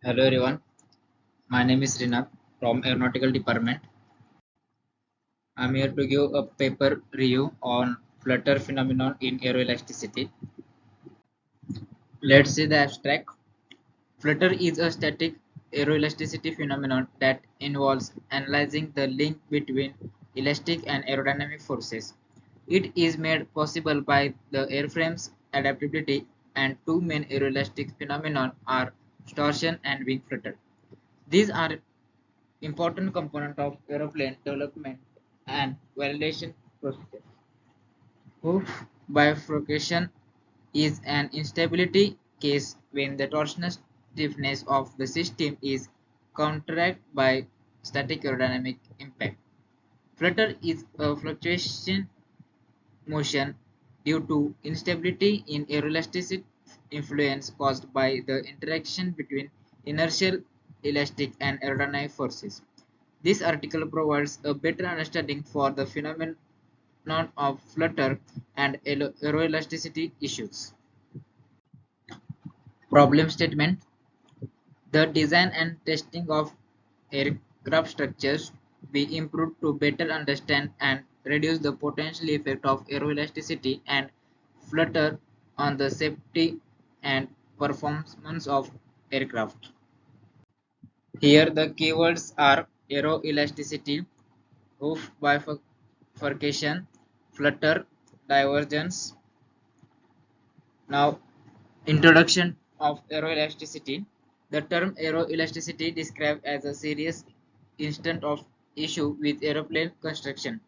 Hello everyone, my name is Rinat from Aeronautical Department. I'm here to give a paper review on flutter phenomenon in aeroelasticity. Let's see the abstract. Flutter is a static aeroelasticity phenomenon that involves analyzing the link between elastic and aerodynamic forces. It is made possible by the airframe's adaptability, and two main aeroelastic phenomena are torsion and wing flutter. These are important component of aeroplane development and validation process. Hoof bifurcation is an instability case when the torsional stiffness of the system is counteracted by static aerodynamic impact. Flutter is a fluctuation motion due to instability in aeroelastic influence caused by the interaction between inertial, elastic, and aerodynamic forces. This article provides a better understanding for the phenomenon of flutter and aeroelasticity issues. Problem statement: the design and testing of aircraft structures be improved to better understand and reduce the potential effect of aeroelasticity and flutter on the safety and performance of aircraft. Here the keywords are aeroelasticity, hoof bifurcation, flutter, divergence. Now, introduction of aeroelasticity. The term aeroelasticity describes as a serious instance of issue with aeroplane construction.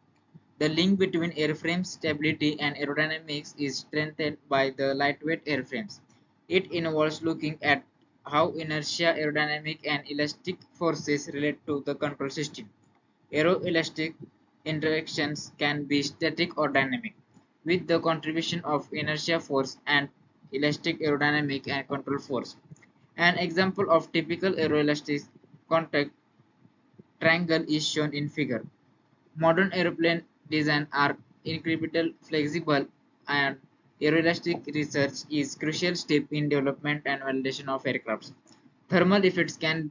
The link between airframe stability and aerodynamics is strengthened by the lightweight airframes. It involves looking at how inertia, aerodynamic, and elastic forces relate to the control system. Aeroelastic interactions can be static or dynamic, with the contribution of inertia force and elastic aerodynamic and control force. An example of typical aeroelastic contact triangle is shown in figure. Modern aeroplane designs are incredibly flexible, and aeroelastic research is a crucial step in development and validation of aircrafts. Thermal effects can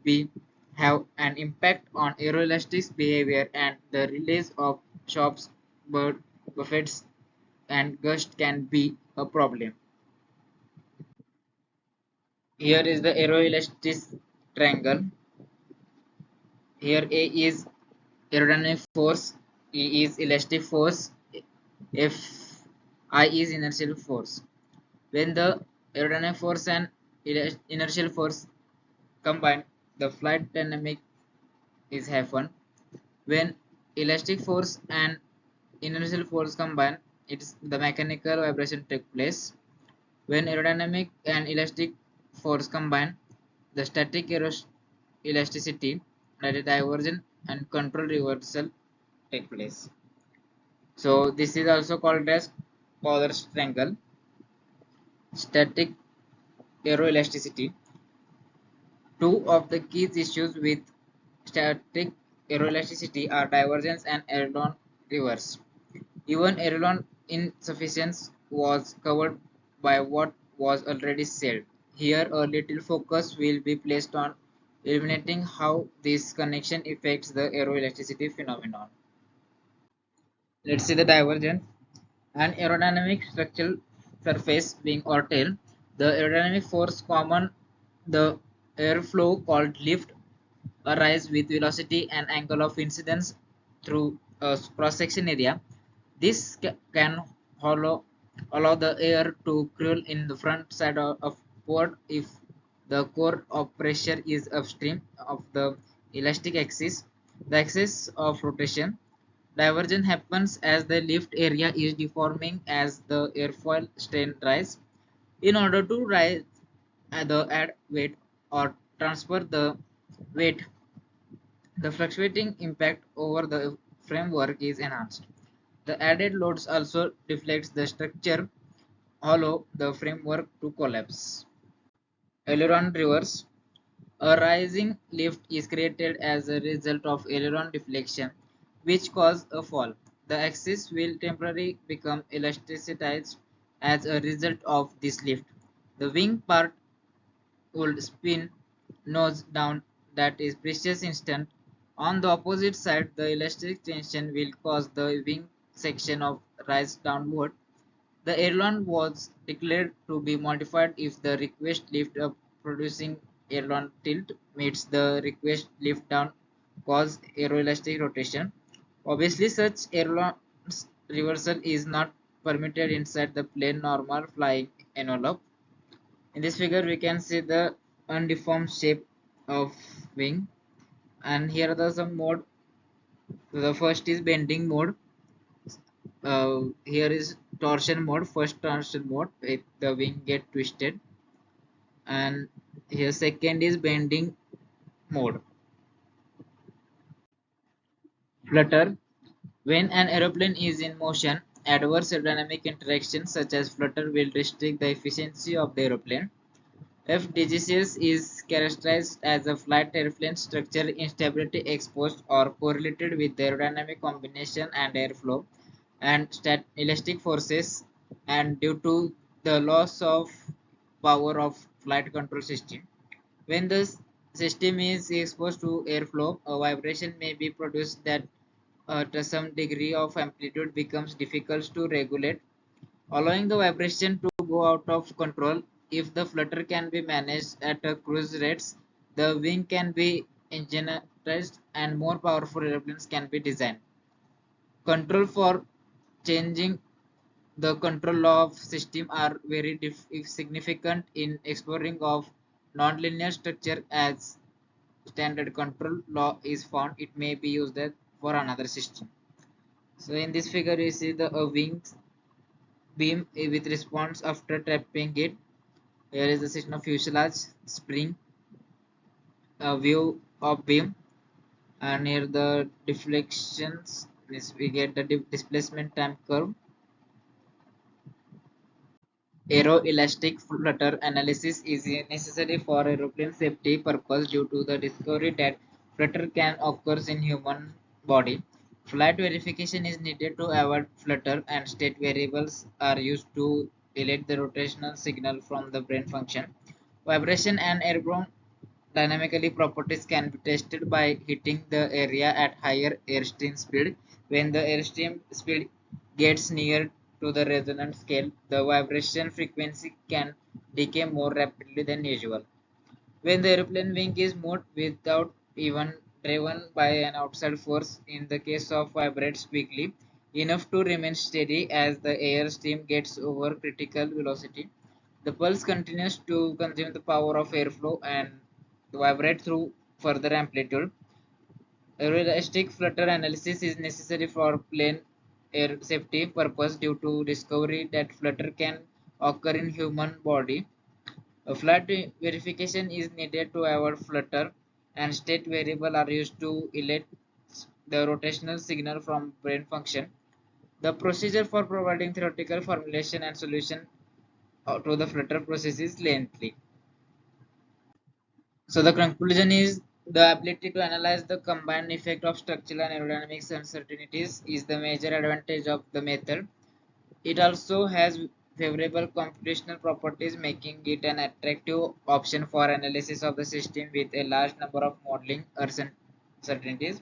have an impact on aeroelastic behavior, and the release of shocks, buffets, and gusts can be a problem. Here is the aeroelastic triangle. Here A is aerodynamic force, E is elastic force, F I is inertial force. When the aerodynamic force and inertial force combine, the flight dynamic is happen. When elastic force and inertial force combine, it's the mechanical vibration take place. When aerodynamic and elastic force combine, the static elasticity, that is divergence and control reversal take place. So this is also called as Fowler's triangle. Static aeroelasticity. Two of the key issues with static aeroelasticity are divergence and aileron reverse. Even aileron insufficiency was covered by what was already said. Here a little focus will be placed on illuminating how this connection affects the aeroelasticity phenomenon. Let's see the divergence. An aerodynamic structural surface, wing or tail, the aerodynamic force common the airflow called lift arise with velocity and angle of incidence through a cross-section area. This can allow the air to curl in the front side of port if the core of pressure is upstream of the elastic axis. The axis of rotation divergence happens as the lift area is deforming as the airfoil strain rise. In order to rise the add weight or transfer the weight, the fluctuating impact over the framework is enhanced. The added loads also deflects the structure, allow the framework to collapse. Aileron reverse. A rising lift is created as a result of aileron deflection, which causes a fall. The axis will temporarily become elasticized as a result of this lift. The wing part would spin nose down that is precious instant. On the opposite side, the elastic tension will cause the wing section of rise downward. The aileron was declared to be modified if the request lift up producing aileron tilt meets the request lift down cause aeroelastic rotation. Obviously, such aileron reversal is not permitted inside the plane normal flying envelope. In this figure, we can see the undeformed shape of wing, and here are the some mode. The first is bending mode. Here is torsion mode. First torsion mode, if the wing get twisted, and here second is bending mode. Flutter. When an aeroplane is in motion, adverse aerodynamic interactions such as flutter will restrict the efficiency of the aeroplane. If DGCS is characterized as a flight airplane structural instability exposed or correlated with aerodynamic combination and airflow and elastic forces, and due to the loss of power of flight control system. When the system is exposed to airflow, a vibration may be produced that to some degree of amplitude becomes difficult to regulate, allowing the vibration to go out of control. If the flutter can be managed at a cruise rates, the wing can be engineered and more powerful airplanes can be designed. Control for changing the control law of system are very significant in exploring of nonlinear structure. As standard control law is found, it may be used for another system. So in this figure you see the wings beam with response after tapping it. Here is the system of fuselage spring, a view of beam, and here the deflections. This we get the displacement time curve. Aeroelastic flutter analysis is necessary for aeroplane safety purpose due to the discovery that flutter can occur in human body. Flight verification is needed to avoid flutter, and state variables are used to relate the rotational signal from the brain function. Vibration and airborne dynamically properties can be tested by hitting the area at higher airstream speed. When the airstream speed gets near to the resonance scale, the vibration frequency can decay more rapidly than usual. When the airplane wing is moved without even driven by an outside force, in the case of vibrates quickly enough to remain steady as the air stream gets over critical velocity, the pulse continues to consume the power of airflow and vibrate through further amplitude. Aeroelastic flutter analysis is necessary for plane air safety purpose due to discovery that flutter can occur in human body. A flight verification is needed to avoid flutter, and state variables are used to elect the rotational signal from brain function. The procedure for providing theoretical formulation and solution to the flutter process is lengthy. So the conclusion is the ability to analyze the combined effect of structural and aerodynamics uncertainties is the major advantage of the method. It also has favorable computational properties, making it an attractive option for analysis of the system with a large number of modeling uncertainties.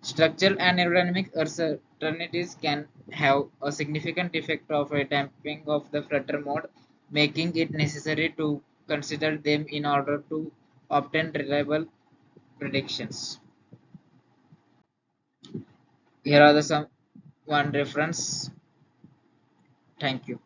Structural and aerodynamic uncertainties can have a significant effect of a damping of the flutter mode, making it necessary to consider them in order to obtain reliable predictions. Here are the some one reference. Thank you.